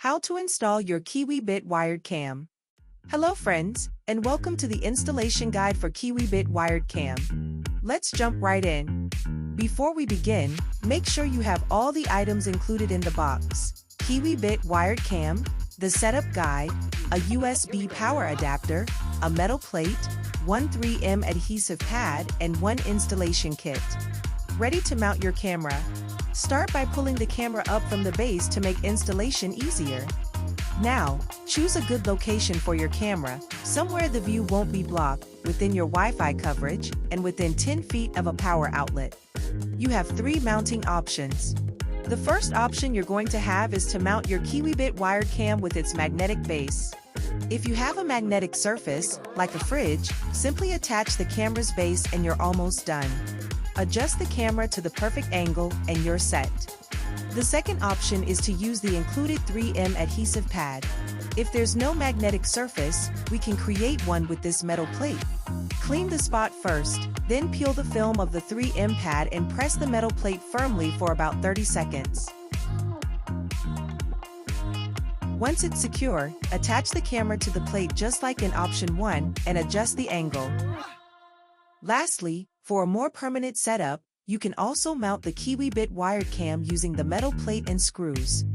How to install your Kiwibit Wired Cam. Hello friends, and welcome to the installation guide for Kiwibit Wired Cam. Let's jump right in. Before we begin, make sure you have all the items included in the box. Kiwibit Wired Cam, the setup guide, a USB power adapter, a metal plate, one 3M adhesive pad, and one installation kit. Ready to mount your camera? Start by pulling the camera up from the base to make installation easier. Now, choose a good location for your camera, somewhere the view won't be blocked, within your Wi-Fi coverage, and within 10 feet of a power outlet. You have 3 mounting options. The first option you're going to have is to mount your Kiwibit Wired Cam with its magnetic base. If you have a magnetic surface, like a fridge, simply attach the camera's base and you're almost done. Adjust the camera to the perfect angle and you're set. The second option is to use the included 3M adhesive pad. If there's no magnetic surface, we can create one with this metal plate. Clean the spot first, then peel the film of the 3M pad and press the metal plate firmly for about 30 seconds. Once it's secure, attach the camera to the plate just like in option 1 and adjust the angle. Lastly, for a more permanent setup, you can also mount the Kiwibit Wired Cam using the metal plate and screws.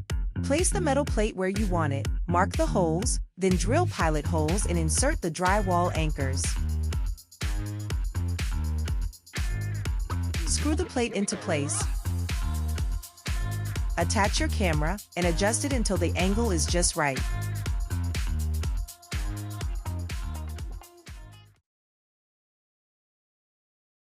Place the metal plate where you want it, mark the holes, then drill pilot holes and insert the drywall anchors. Screw the plate into place. Attach your camera and adjust it until the angle is just right.